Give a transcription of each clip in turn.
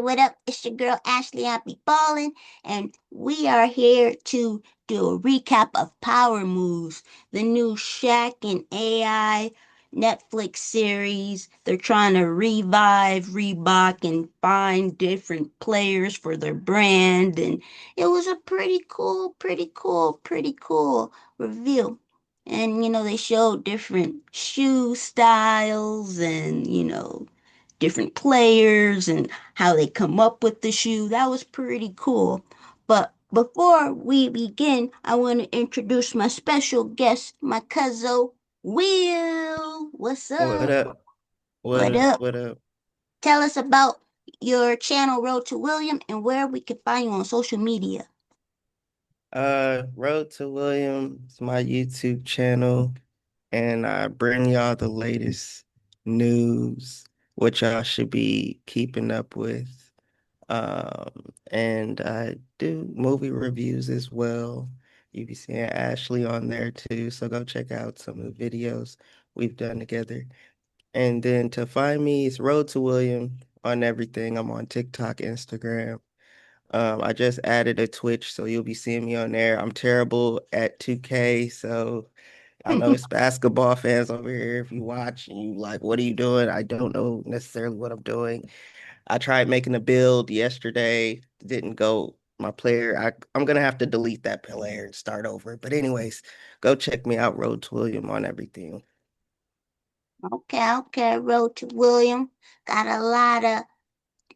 what up? It's your girl Ashley. I be ballin', and we are here to do a recap of Power Moves, the new Shaq and AI Netflix series. They're trying to revive Reebok and find different players for their brand, and it was a pretty cool review. And they showed different shoe styles and different players and how they come up with the shoe. That was pretty cool. But before we begin, I want to introduce my special guest, my cousin Will. What's What up? up? What What up? up? What up? Tell us about your channel, Road to William, and where we can find you on social media. Road to William is my YouTube channel, and I bring y'all the latest news, what y'all should be keeping up with. And I do movie reviews as well. You be seeing Ashley on there too, so go check out some of the videos we've done together. And then to find me, it's Road to William on everything. I'm on TikTok, Instagram. I just added a Twitch, so you'll be seeing me on there. I'm terrible at 2K, so I know it's basketball fans over here. If you watch and you like, what are you doing? I don't know necessarily what I'm doing. I tried making a build yesterday, didn't go. My player, I'm gonna have to delete that player and start over. But anyways, go check me out, Road to William on everything. Okay, Road to William. Got a lot of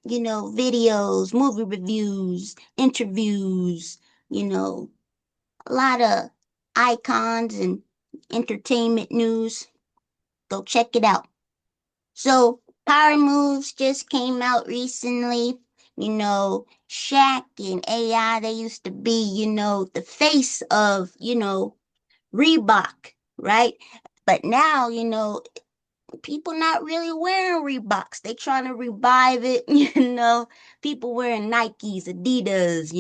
videos, movie reviews, interviews, you know, a lot of icons and entertainment news. Go check it out. So, Power Moves just came out recently. Shaq and AI, they used to be, the face of, Reebok, right? But now, people not really wearing Reeboks. They trying to revive it, People wearing Nikes, Adidas,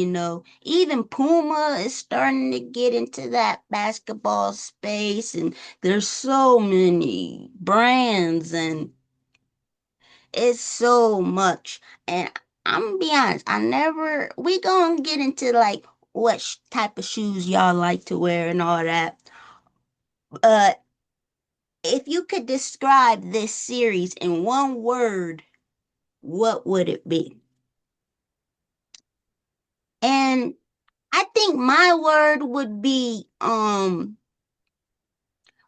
Even Puma is starting to get into that basketball space, and there's so many brands, and it's so much. And I'm gonna be honest, we gonna get into like what type of shoes y'all like to wear and all that. But if you could describe this series in one word, what would it be? And I think my word would be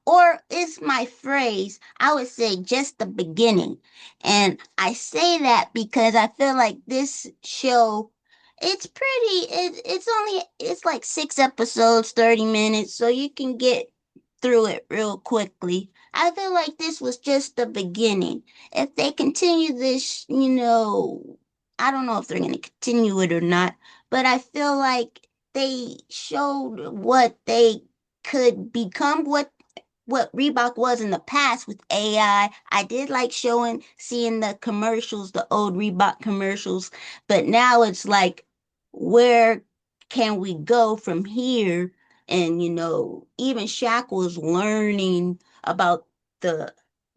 or is my phrase, I would say just the beginning. And I say that because I feel like this show, it's like 6 episodes, 30 minutes, so you can get through it real quickly. I feel like this was just the beginning. If they continue this, I don't know if they're going to continue it or not, but I feel like they showed what they could become, what Reebok was in the past with AI. I did like seeing the commercials, the old Reebok commercials, but now it's like, where can we go from here? And even Shaq was learning about the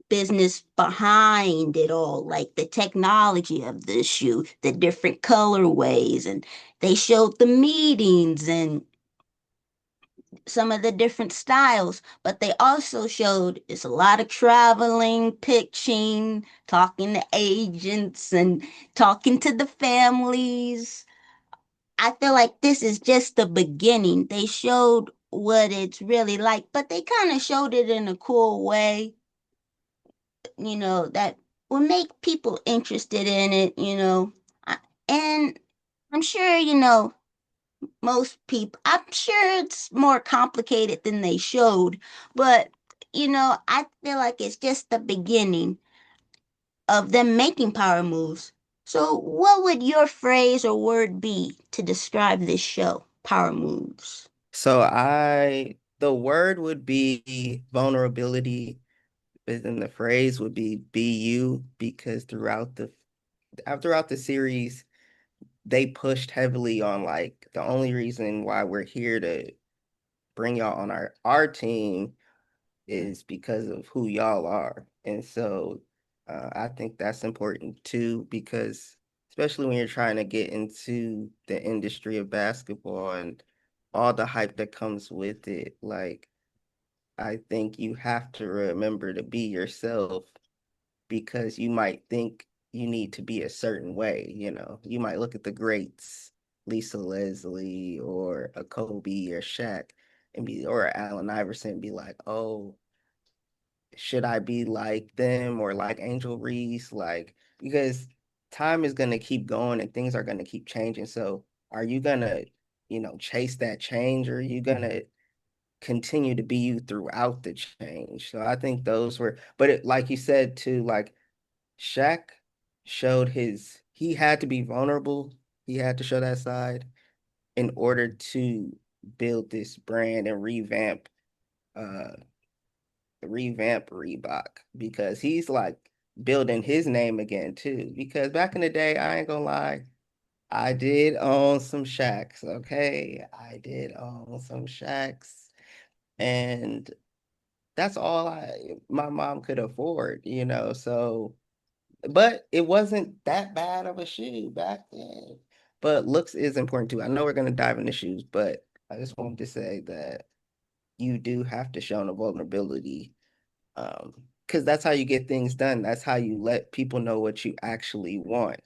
business behind it all, like the technology of the shoe, the different colorways, and they showed the meetings and some of the different styles, but they also showed it's a lot of traveling, pitching, talking to agents, and talking to the families. I feel like this is just the beginning. They showed what it's really like, but they kind of showed it in a cool way, that would make people interested in it. And I'm sure, most people, I'm sure it's more complicated than they showed, but I feel like it's just the beginning of them making power moves. So, what would your phrase or word be to describe this show, Power Moves? The word would be vulnerability, but then the phrase would be you, because throughout the series, they pushed heavily on like the only reason why we're here to bring y'all on our team is because of who y'all are. And so I think that's important too, because especially when you're trying to get into the industry of basketball and all the hype that comes with it. Like, I think you have to remember to be yourself because you might think you need to be a certain way. You might look at the greats, Lisa Leslie or a Kobe or Shaq, or Allen Iverson, and be like, oh, should I be like them or like Angel Reese? Like, because time is gonna keep going and things are gonna keep changing. So are you gonna, chase that change, or are you gonna continue to be you throughout the change? So I think those were, but like you said too, like Shaq showed he had to be vulnerable. He had to show that side in order to build this brand and uh revamp Reebok, because he's like building his name again too. Because back in the day, I ain't gonna lie, I did own some Shacks, okay? I did own some Shacks, and that's all my mom could afford. So, but it wasn't that bad of a shoe back then. But looks is important too. I know we're gonna dive into shoes, but I just wanted to say that you do have to show the vulnerability, because that's how you get things done. That's how you let people know what you actually want.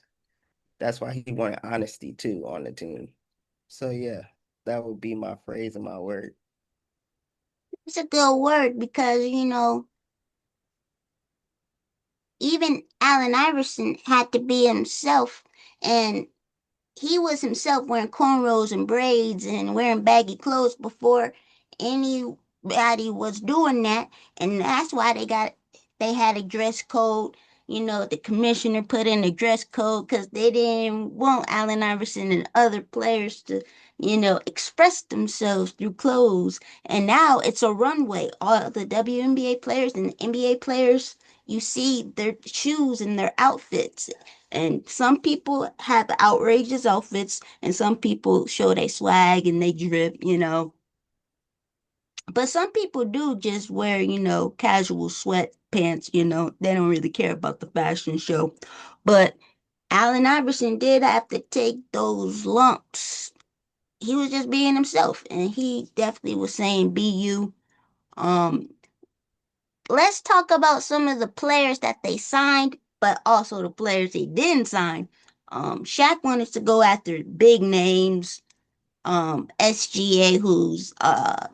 That's why he wanted honesty too on the team. So yeah, that would be my phrase and my word. It's a good word because, even Allen Iverson had to be himself. And he was himself wearing cornrows and braids and wearing baggy clothes before anybody was doing that, and that's why they had a dress code. The commissioner put in a dress code because they didn't want Allen Iverson and other players to express themselves through clothes. And now it's a runway. All the WNBA players and NBA players, you see their shoes and their outfits, and some people have outrageous outfits, and some people show they swag and they drip. But some people do just wear, casual sweatpants. They don't really care about the fashion show. But Allen Iverson did have to take those lumps. He was just being himself, and he definitely was saying, be you. Um, let's talk about some of the players that they signed, but also the players they didn't sign. Shaq wanted to go after big names. SGA, who's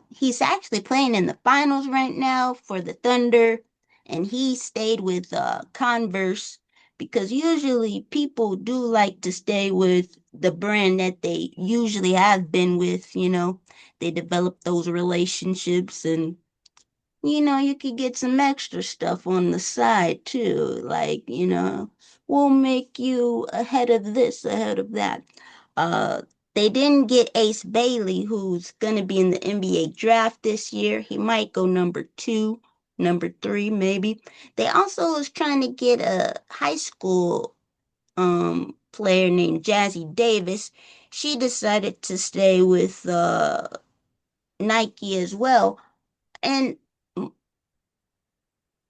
he's actually playing in the finals right now for the Thunder, and he stayed with Converse because usually people do like to stay with the brand that they usually have been with. They develop those relationships, and you could get some extra stuff on the side too. Like, we'll make you ahead of this, ahead of that. Uh, they didn't get Ace Bailey, who's going to be in the NBA draft this year. He might go number two, number three, maybe. They also was trying to get a high school player named Jazzy Davis. She decided to stay with Nike as well. And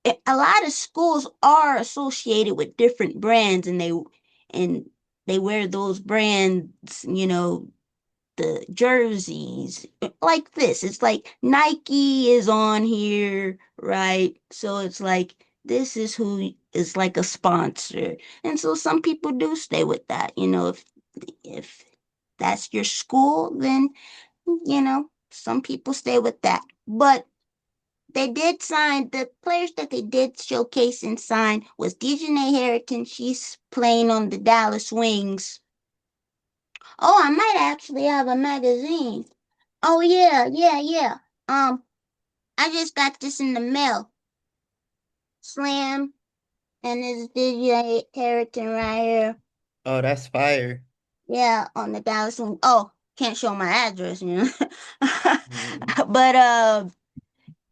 a lot of schools are associated with different brands, and they wear those brands, the jerseys like this. It's like Nike is on here, right? So it's like this is who is like a sponsor. And so some people do stay with that. If that's your school, then some people stay with that. But they did sign the players that they did showcase and sign was Dejanay Harrington. She's playing on the Dallas Wings. Oh, I might actually have a magazine. Oh yeah, yeah, yeah. I just got this in the mail. Slam, and it's Dejanay Harrington right here. Oh, that's fire. Yeah, on the Dallas Wings. Oh, can't show my address. Mhm. But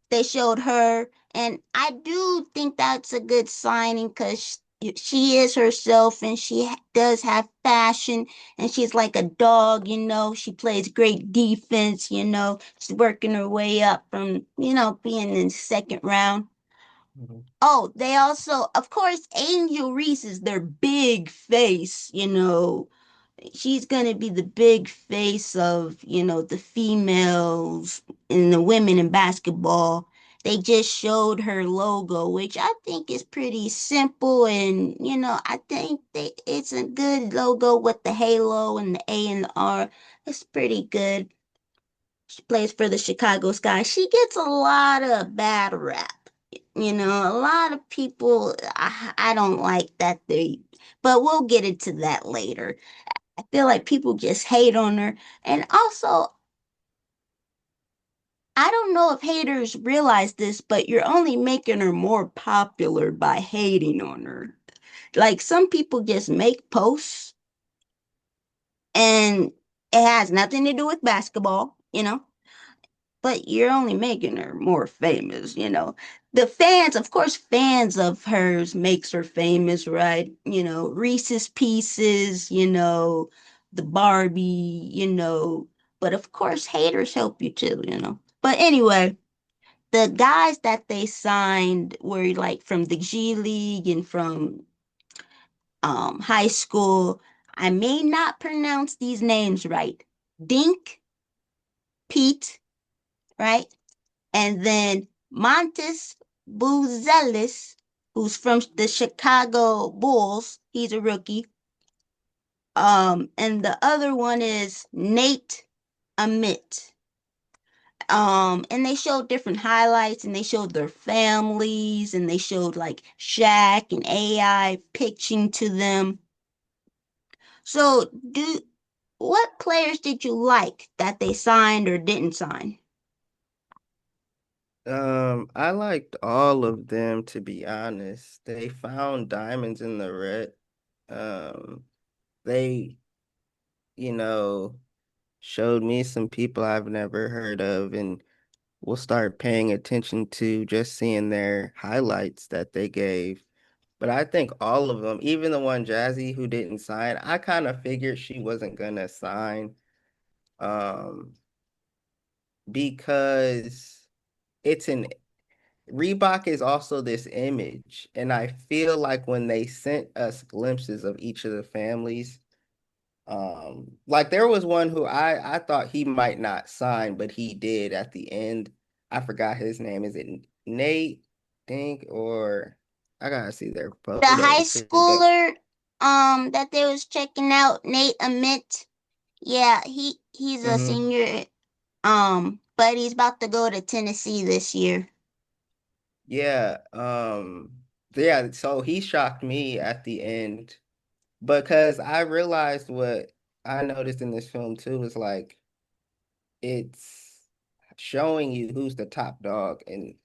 they showed her, and I do think that's a good signing because she is herself, and she does have fashion, and she's like a dog. She plays great defense. She's working her way up from being in the second round. Mhm. Oh, they also, of course, Angel Reese is their big face, she's gonna be the big face of, the females and the women in basketball. They just showed her logo, which I think is pretty simple, and I think it's a good logo with the halo and the A and the R. It's pretty good. She plays for the Chicago Sky. She gets a lot of bad rap. A lot of people, I don't like that but we'll get into that later. I feel like people just hate on her. And also, I don't know if haters realize this, but you're only making her more popular by hating on her. Like some people just make posts and it has nothing to do with basketball. But you're only making her more famous. The fans, of course, fans of hers makes her famous, right? Reese's Pieces, the Barbie. But of course, haters help you too. But anyway, the guys that they signed were like from the G League and from high school. I may not pronounce these names right. Dink, Pete, right? And then Montes Buzelis, who's from the Chicago Bulls. He's a rookie. And the other one is Nate Amit. And they showed different highlights and they showed their families and they showed like Shaq and AI pitching to them. So what players did you like that they signed or didn't sign? I liked all of them to be honest. They found diamonds in the red. Um, they, you know, showed me some people I've never heard of, and we'll start paying attention to just seeing their highlights that they gave. But I think all of them, even the one Jazzy who didn't sign, I kind of figured she wasn't gonna sign, um, because it's an Reebok is also this image, and I feel like when they sent us glimpses of each of the families, like there was one who I thought he might not sign, but he did at the end. I forgot his name. Is it Nate Dink or I gotta see their The high photos too. But schooler that they was checking out, Nate Amit. Yeah, he's a hmm senior but he's about to go to Tennessee this year. yeah, yeah. So he shocked me at the end because I realized what I noticed in this film too is like it's showing you who's the top dog and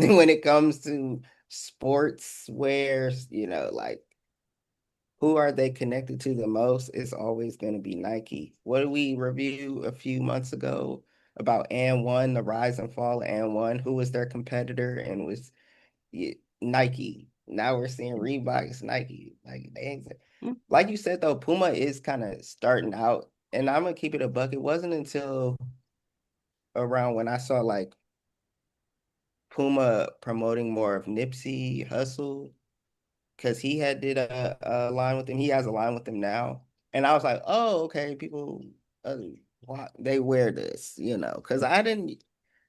then when it comes to sportswear, like who are they connected to the most? It's always going to be Nike. What did we review a few months ago about and one, the rise and fall of and one? Who was their competitor and was yeah, Nike. Now we're seeing Reebok, it's Nike. Like you said though, Puma is kind of starting out, and I'm gonna keep it a buck. It wasn't until around when I saw like Puma promoting more of Nipsey Hussle because he had did a line with him. He has a line with him now, and I was like, oh, okay, people, uh, they wear this, because I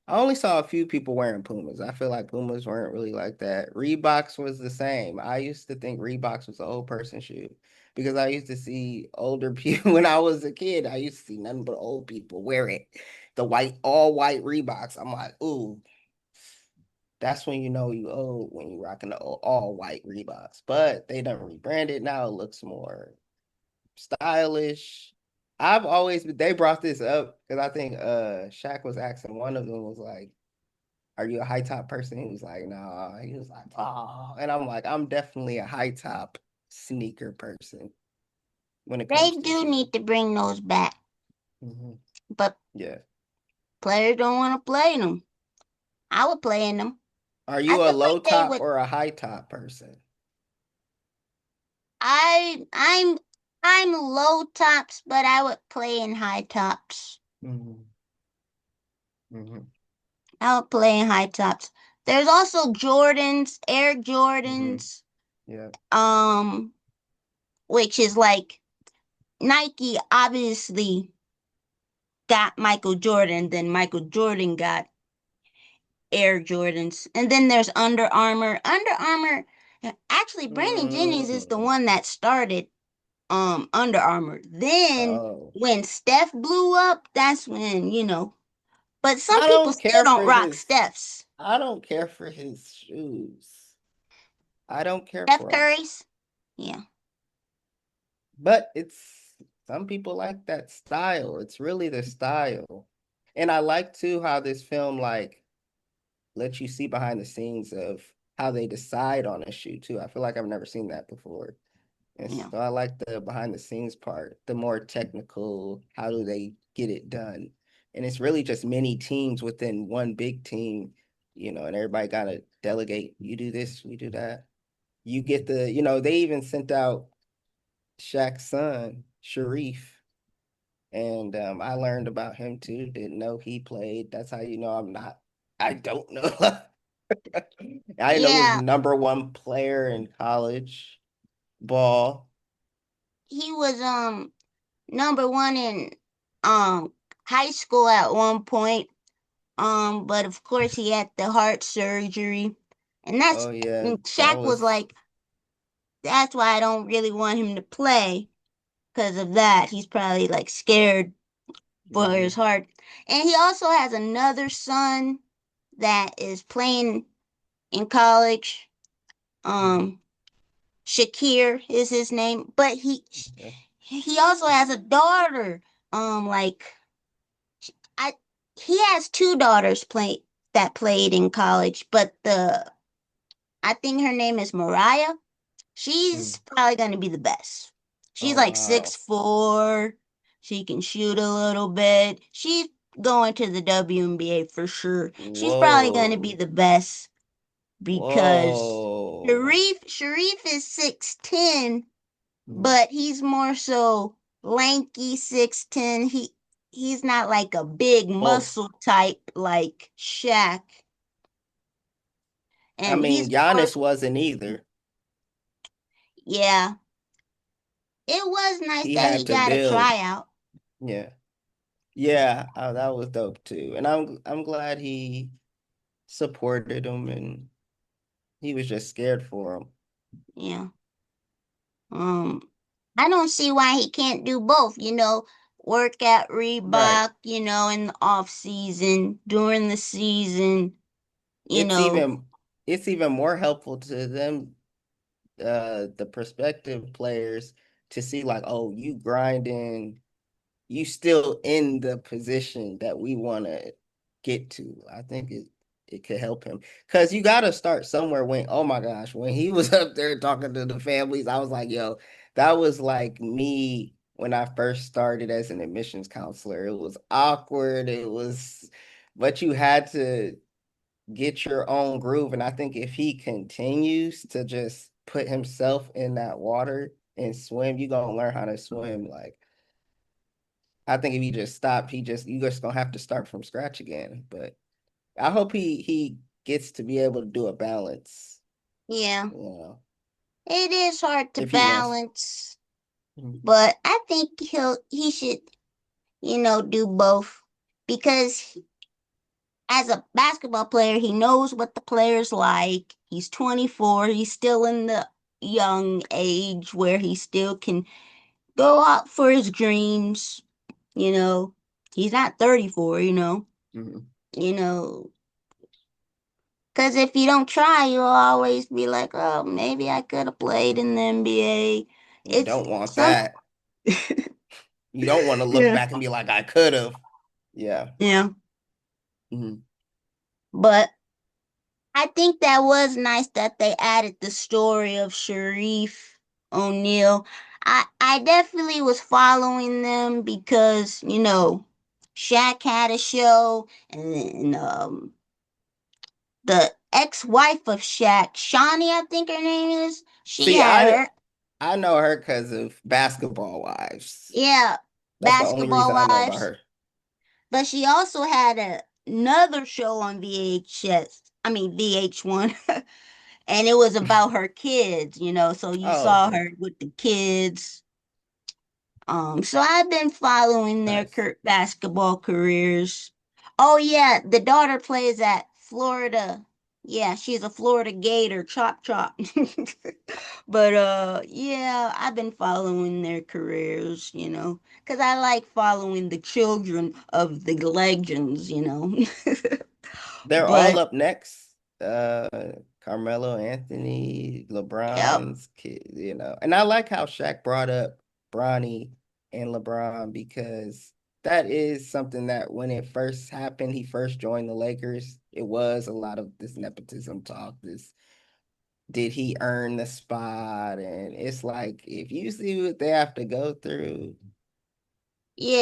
only saw a few people wearing Pumas. I feel like Pumas weren't really like that. Reeboks was the same. I used to think Reeboks was an old person shoe because I used to see older people when I was a kid. I used to see nothing but old people wear it. The white, all white Reeboks. I'm like, ooh, that's when you know you old when you rocking the all white Reeboks. But they done rebranded now. It looks more stylish. They brought this up because I think Shaq was asking one of them was like, are you a high top person? He was like, nah. He was like, oh. And I'm like, I'm definitely a high top sneaker person when it They comes to do shoes. need to bring those back, hmm but Yeah. players don't want to play them. I would play in them. Are I you a feel low like they top would. or a high top person? I I'm low tops, but I would play in high tops. hmm hmm I would play in high tops. There's also Jordans, Air Hmm. Jordans, Yeah. um, which is like Nike obviously got Michael Jordan, then Michael Jordan got Air Jordans. And then there's Under Armour. Under Armour, actually Brandon Jennings is the Mm. one that started Under Armour. Then Oh. when Steph blew up, that's when, but some I people don't still care don't for rock his Steph's. I don't care for his shoes. I don't care Steph for them. Curry's? Yeah. But it's some people like that style. It's really the style. And I like too how this film like lets you see behind the scenes of how they decide on a shoe too. I feel like I've never seen that before. And Yeah. so I like the behind the scenes part, the more technical, how do they get it done? And it's really just many teams within one big team, and everybody gotta delegate. You do this, we do that. You get they even sent out Shaq's son, Sharif, and I learned about him too. Didn't know he played. That's how you know I don't know. I didn't know he was Yeah. number one player in college ball. He was number one in um high school at one point. But of course he had the heart surgery. And Oh yeah, that Shaq was was like, that's why I don't really want him to play because of that. He's probably like scared for his mhm, heart. And he also has another son that is playing in college. mhm, Um, Shakir is his name, but he yeah. he also has a daughter. Like I he has two daughters that played in college, but the I think her name is Mariah. She's Mm. probably gonna be the best. She's Oh like wow. 6'4". She can shoot a little bit. She's going to the WNBA for sure. She's probably gonna be Whoa. the best because Whoa. Sharif is 6'10", Mm. but he's more so lanky 6'10". He's not like a big Well, muscle type like Shaq, I and mean, he's more, Giannis wasn't either. yeah. It was nice He that he had to got a build. tryout. Yeah. Yeah, that was dope too. And I'm glad he supported him and he was just scared for him. Yeah. Um, I don't see why he can't do both, work at Right. Reebok, in the off season, during the season, you It's know. even it's even more helpful to them, the prospective players, to see like, oh, you grinding, you still in the position that we want to get to. I think it could help him because you got to start somewhere. When oh my gosh, when he was up there talking to the families, I was like, yo, that was like me when I first started as an admissions counselor. It was awkward. But you had to get your own groove. And I think if he continues to just put himself in that water and swim, you're gonna learn how to swim. Like I think if he just stopped, you just gonna have to start from scratch again. But I hope he gets to be able to do a balance, Yeah. you know, It is hard to if he wants. balance, Mhm. but I think he should, do both because as a basketball player, he knows what the players like. He's 24. He's still in the young age where he still can go out for his dreams. You know, he's not 34. Mhm. You know, because if you don't try, you'll always be like, oh, maybe I could have played in the NBA. You It's don't want some, that. You don't want to look yeah, back and be like, I could have. Yeah. yeah. Mhm. But I think that was nice that they added the story of Sharif O'Neal. I definitely was following them because Shaq had a show, and then the ex-wife of Shaq, Shawnee, I think her name is, she See, had her, I know her because of Basketball Wives. yeah, That's the only Basketball reason I know about Wives, her. but she also had another show on VHS. I mean VH1, and it was about her kids, so you Oh, saw okay. her with the kids. So I've been following their Nice. basketball careers. Oh yeah, the daughter plays at Florida. Yeah, she's a Florida Gator, chop chop. But yeah, I've been following their careers, 'cause I like following the children of the legends. They're all But up next. Carmelo Anthony, yep, LeBron's kid, And I like how Shaq brought up Bronny and LeBron because that is something that when it first happened, he first joined the Lakers, it was a lot of this nepotism talk, this did he earn the spot? And it's like if you see what they have to go through,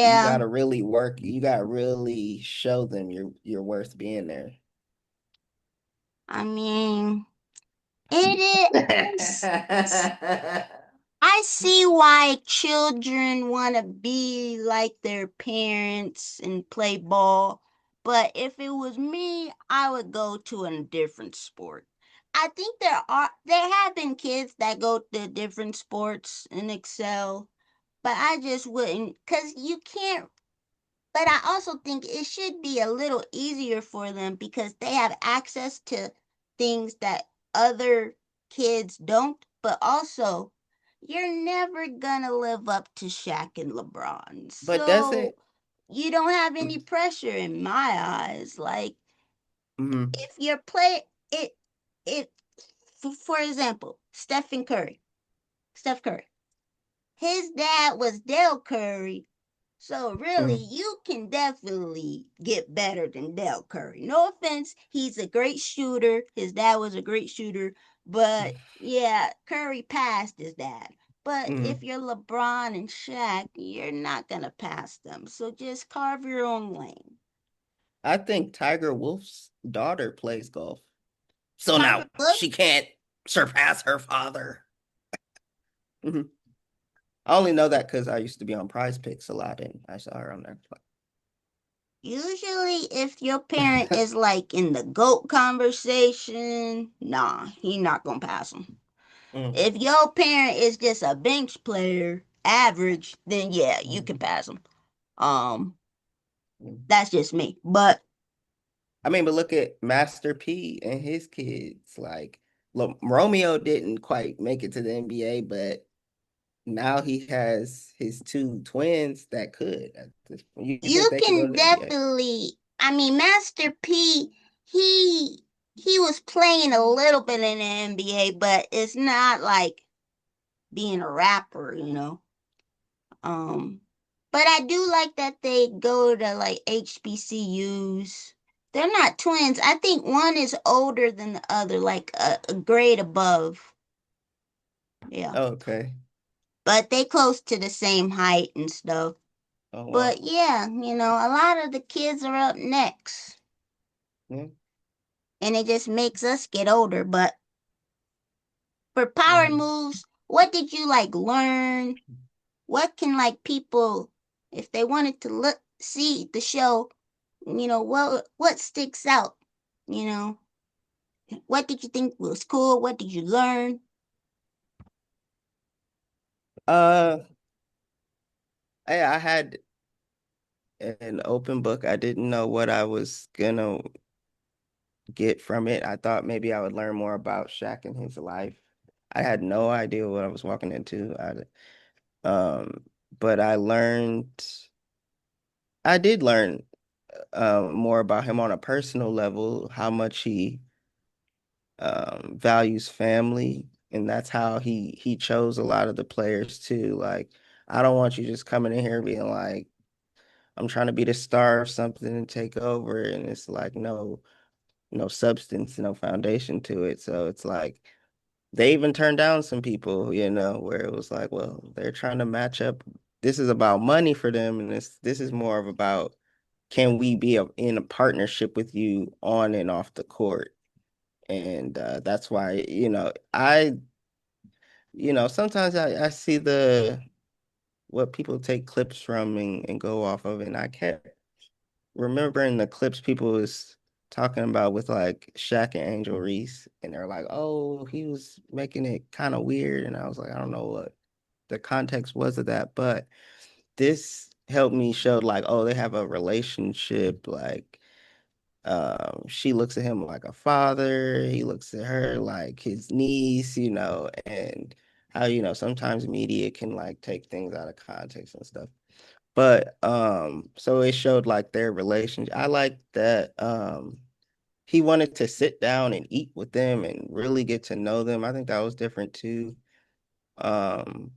you yeah. gotta really work, you gotta really show them you're worth being there. I mean, it is. I see why children want to be like their parents and play ball, but if it was me, I would go to a different sport. I think there have been kids that go to different sports and excel, but I just wouldn't, because you can't. But I also think it should be a little easier for them because they have access to things that other kids don't. But also, you're never gonna live up to Shaq and LeBron. But doesn't So you don't have any pressure in my eyes. Like mhm, if you're play it it for example, Steph Curry. His dad was Dell Curry, so really, mhm, you can definitely get better than Del Curry. No offense, he's a great shooter. His dad was a great shooter, but yeah, Curry passed his dad. But if mhm. you're LeBron and Shaq, you're not gonna pass them. So just carve your own lane. I think Tiger Wolf's daughter plays golf. So Tiger now Woods she can't surpass her father. Mhm. I only know that because I used to be on Prize Picks a lot and I saw her on there. usually, if your parent is like in the GOAT conversation, nah, he not gonna pass him. Mm, If your parent is just a bench player, average, then yeah, you mm, can pass them. Um, mm. that's just me. But I mean, but look at Master P and his kids. Like, look, Romeo didn't quite make it to the NBA, but now he has his two twins that could. At this point. You think you they could go to can the NBA? definitely. I mean, Master P, he was playing a little bit in the NBA, but it's not like being a rapper. Um, but I do like that they go to like HBCUs. They're not twins. I think one is older than the other, like a grade above. Yeah. Okay. But they close to the same height and stuff. Oh wow. But yeah, a lot of the kids are up next. Yeah. And it just makes us get older. But for power Mhm. moves, what did you like learn? What can like people, if they wanted to look see the show, what sticks out? You know, what did you think was cool? What did you learn? Uh, I had an open book. I didn't know what I was gonna get from it. I thought maybe I would learn more about Shaq and his life. I had no idea what I was walking into. Um, but I did learn more about him on a personal level, how much he values family, and that's how he chose a lot of the players too. Like, I don't want you just coming in here being like, I'm trying to be the star of something and take over, and it's like no substance, no foundation to it. So it's like they even turned down some people, where it was like, well, they're trying to match up. This is about money for them, and this is more of about can we be in a partnership with you on and off the court. And that's why, sometimes I see the what people take clips from and go off of, and I kept remembering the clips people was talking about with like Shaq and Angel Reese, and they're like, "Oh, he was making it kind of weird," and I was like, "I don't know what the context was of that," but this helped me show like, oh, they have a relationship. Like, she looks at him like a father. He looks at her like his niece, and how sometimes media can like take things out of context and stuff. But so it showed like their relationship. I like that he wanted to sit down and eat with them and really get to know them. I think that was different too. Um,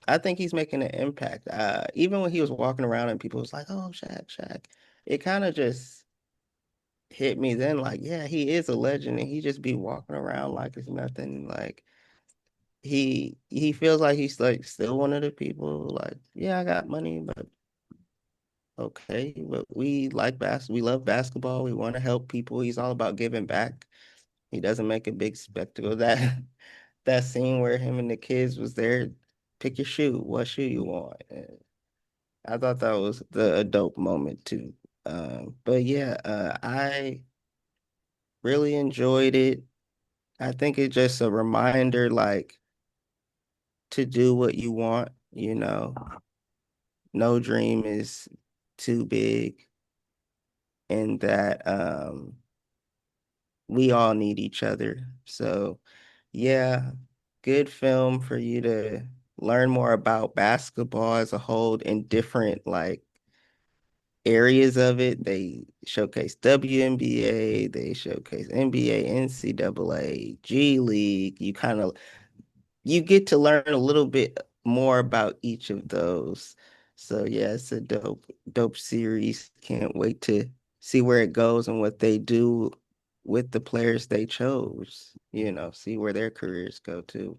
I think he's making an impact. Even when he was walking around and people was like, "Oh, Shaq, Shaq," it kind of just hit me then. Like, yeah, he is a legend, and he just be walking around like it's nothing. Like he feels like he's like still one of the people. Like, yeah, I got money, but okay, but we love basketball. We want to help people. He's all about giving back. He doesn't make a big spectacle. That scene where him and the kids was there, pick your shoe. What shoe you want? And I thought that was a dope moment too. But yeah, I really enjoyed it. I think it's just a reminder, like, to do what you want. No dream is too big, and that we all need each other. So, yeah, good film for you to learn more about basketball as a whole in different like areas of it. They showcase WNBA, they showcase NBA, NCAA, G League. You get to learn a little bit more about each of those. So yeah, it's a dope series. Can't wait to see where it goes and what they do with the players they chose. See where their careers go to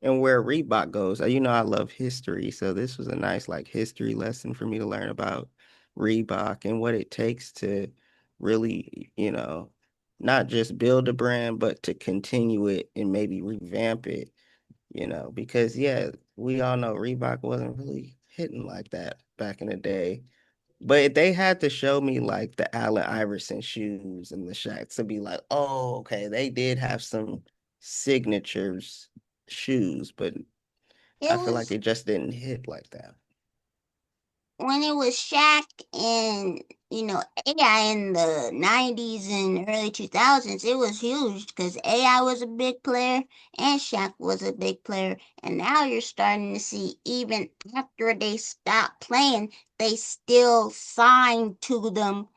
and where Reebok goes. I love history, so this was a nice like history lesson for me to learn about Reebok and what it takes to really, not just build a brand, but to continue it and maybe revamp it, because yeah, we all know Reebok wasn't really hitting like that back in the day. But they had to show me like the Allen Iverson shoes and the Shaq to be like, oh, okay, they did have some signatures shoes, but It I feel like was it just didn't hit like that. when it was Shaq and AI in the 90s and early 2000s, it was huge because AI was a big player and Shaq was a big player. And now you're starting to see even after they stop playing, they still sign to them.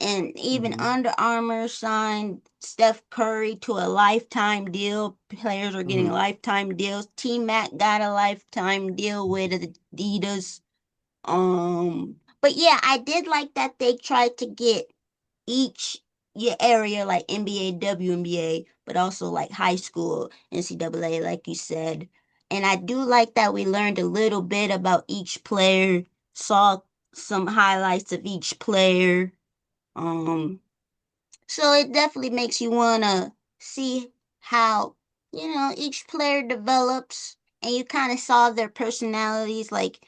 And even Hmm. Under Armour signed Steph Curry to a lifetime deal. Players are getting Hmm. lifetime deals. T Mac got a lifetime deal with Adidas. But yeah, I did like that they tried to get each your area like NBA, WNBA, but also like high school NCAA, like you said. And I do like that we learned a little bit about each player, saw some highlights of each player. Um, so it definitely makes you wanna see how, each player develops and you kind of saw their personalities. Like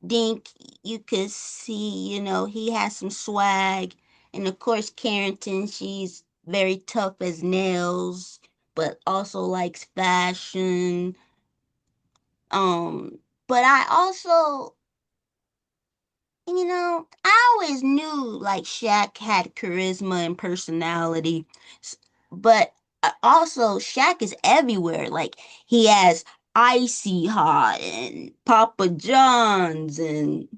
Dink, you could see, he has some swag. And of course Carrington, she's very tough as nails, but also likes fashion. But I also I always knew like Shaq had charisma and personality, but also Shaq is everywhere. Like he has Icy Hot and Papa John's and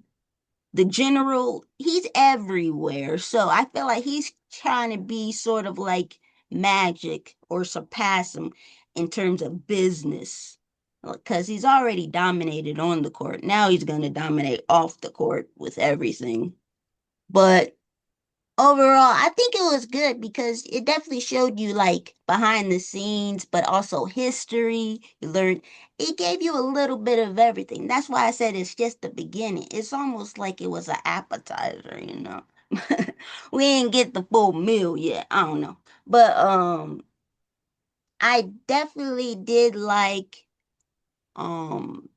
the General. He's everywhere. So I feel like he's trying to be sort of like Magic or surpass him in terms of business. Because he's already dominated on the court. Now he's going to dominate off the court with everything. But overall, I think it was good because it definitely showed you like behind the scenes, but also history. You learned it gave you a little bit of everything. That's why I said it's just the beginning. It's almost like it was an appetizer. We didn't get the full meal yet. I don't know. But I definitely did like um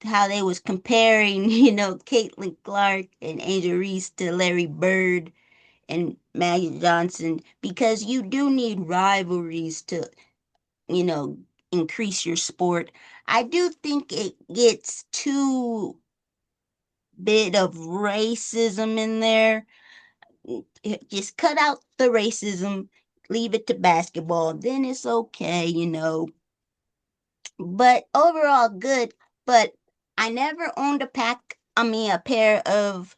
how they was comparing, Caitlin Clark and Angel Reese to Larry Bird. and Magic Johnson because you do need rivalries to, you know, increase your sport. I do think it gets too bit of racism in there. Just cut out the racism, leave it to basketball, then it's okay, you know. But overall, good. But I never owned a pair of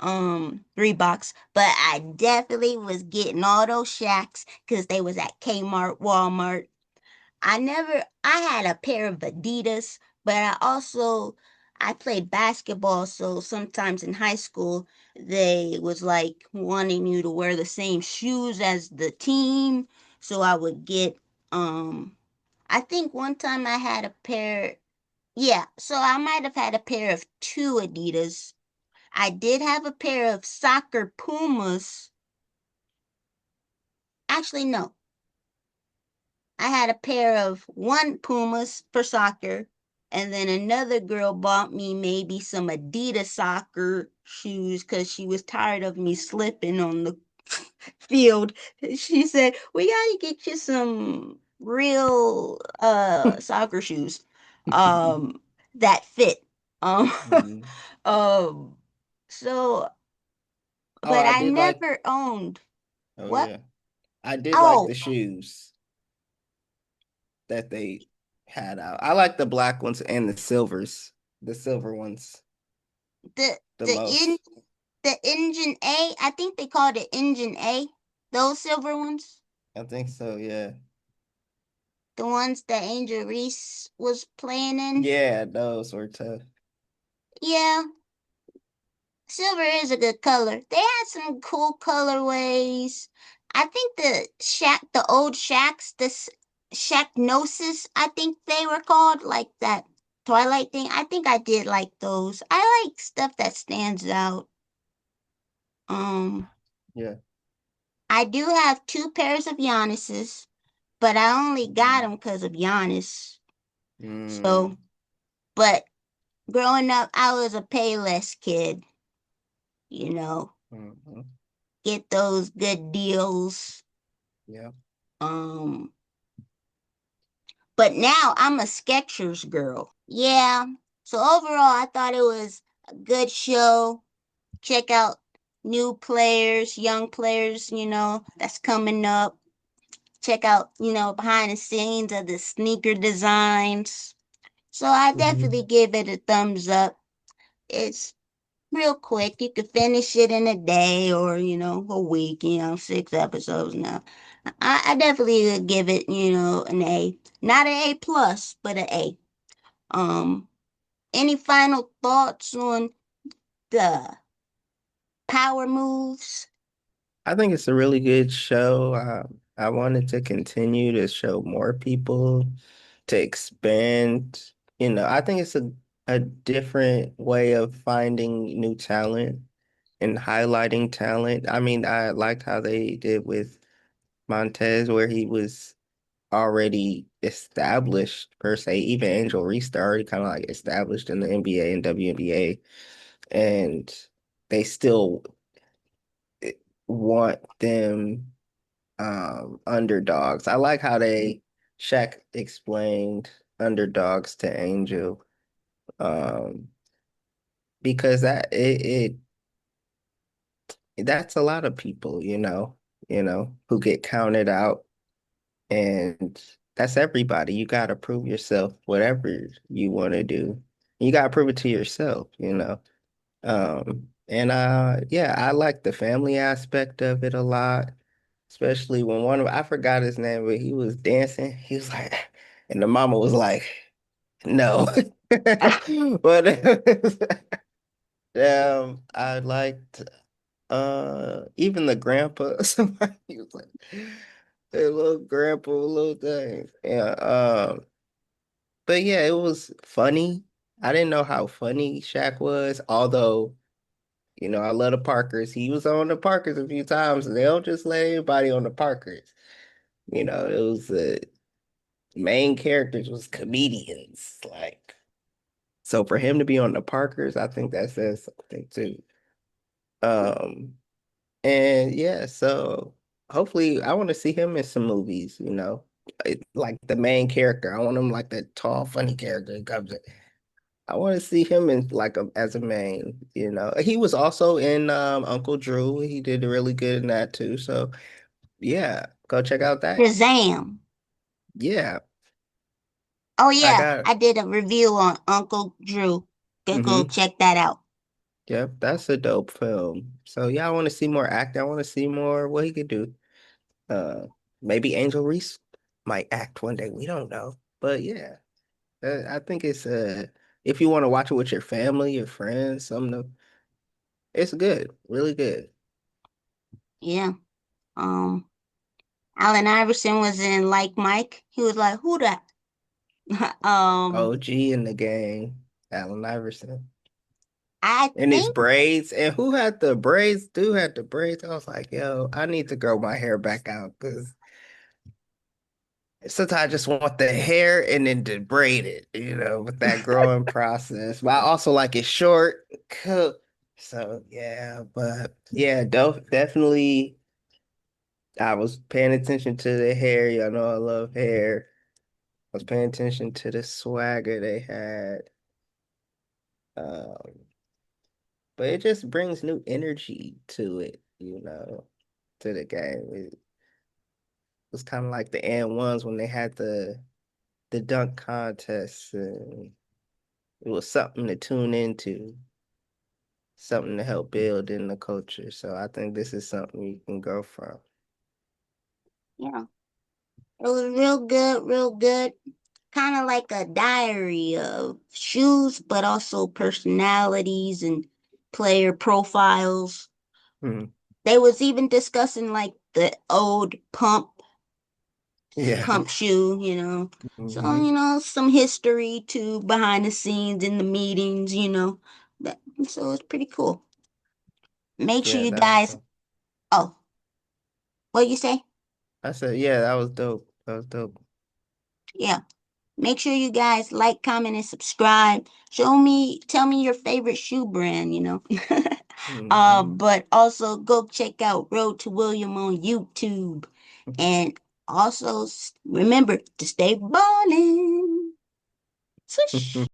Reeboks, but I definitely was getting all those Shaqs because they was at Kmart, Walmart. I had a pair of Adidas, but I played basketball, so sometimes in high school they was like wanting you to wear the same shoes as the team, so I would get I think one time I had a pair, yeah, so I might have had a pair of two Adidas. I did have a pair of soccer Pumas. Actually, no. I had a pair of one Pumas for soccer, and then another girl bought me maybe some Adidas soccer shoes because she was tired of me slipping on the field. She said, "We gotta get you some real soccer shoes that fit." Um Mhm. um so Oh, but I I did like, never owned oh what? yeah, I did like Oh, the shoes that they had out. I like the black ones and the silvers, the silver ones the the the in most. the engine A, I think they called it engine A. Those silver ones, I think so, yeah. the ones that Angel Reese was playing in. Yeah, those were tough. Yeah, silver is a good color. They had some cool colorways. I think the old Shacks, Shacknosis, I think they were called, like that Twilight thing. I think I did like those. I like stuff that stands out. Um, Yeah. I do have two pairs of Giannis's, but I only got them because of Giannis. So, Mm. but growing up, I was a Payless kid, you know, Mhm. get those good deals. Yeah. Um, but now I'm a Skechers girl. Yeah. So overall, I thought it was a good show. Check out new players, young players, that's coming up. Check out, behind the scenes of the sneaker designs. So I definitely Mhm. give it a thumbs up. It's real quick. You could finish it in a day or, a week, 6 episodes now. I definitely would give it, an A. Not an A plus, but an A. Um, any final thoughts on the power moves? I think it's a really good show. I wanted to continue to show more people to expand. I think it's a different way of finding new talent and highlighting talent. I mean, I liked how they did with Montez, where he was already established per se. Even Angel Reese, they're already kind of like established in the NBA and WNBA, and they still want them underdogs. I like how Shaq explained underdogs to Angel, um because that's a lot of people, who get counted out, and that's everybody. You got to prove yourself, whatever you want to do. You got to prove it to yourself. And yeah, I like the family aspect of it a lot, especially when I forgot his name, but he was dancing. He was like, and the mama was like, no. But I liked even the grandpa, somebody was like, hey, little grandpa, little thing. Yeah, but yeah, it was funny. I didn't know how funny Shaq was, although I love the Parkers. He was on the Parkers a few times. They don't just let anybody on the Parkers. It was the main characters was comedians. Like, so for him to be on the Parkers, I think that says something too. Um, And yeah, so hopefully I want to see him in some movies, like the main character. I want him like that tall, funny character that comes in. I want to see him in like as a main. He was also in Uncle Drew. He did really good in that too. So yeah, go check out that. Shazam. Yeah, Oh I yeah, got I did a review on Uncle Drew. Go mm-hmm. check that out. Yep, that's a dope film. So yeah, I want to see more acting. I want to see more what he could do. Uh, maybe Angel Reese might act one day. We don't know. But yeah, I think it's if you want to watch it with your family, your friends, it's good, really good. Yeah. Um, Allen Iverson was in Like Mike. He was like, "Who that?" um, OG in the game, Allen Iverson. I And his think braids. And who had the braids? Dude had the braids. I was like, yo, I need to grow my hair back out because sometimes I just want the hair and then to braid it, with that growing process. But I also like it short. Cool. So yeah, but yeah, definitely I was paying attention to the hair. Y'all know I love hair. I was paying attention to the swagger they had. Um, but it just brings new energy to it, to the game. It was kind of like the and ones when they had the dunk contests, and it was something to tune into, something to help build in the culture. So I think this is something you can go from. yeah, it was real good, real good. Kind of like a diary of shoes, but also personalities and player profiles. Hmm. They was even discussing like the old Yeah. pump shoe. So, Hmm. some history too behind the scenes in the meetings. That, so it's pretty cool. Make sure Yeah, you that's guys, dope. oh, what you say? I said, yeah, that was dope. That was dope. Yeah. Make sure you guys like, comment, and subscribe. Tell me your favorite shoe brand. Hmm. But also go check out Road to William on YouTube. And also remember to stay ballin'. Swish.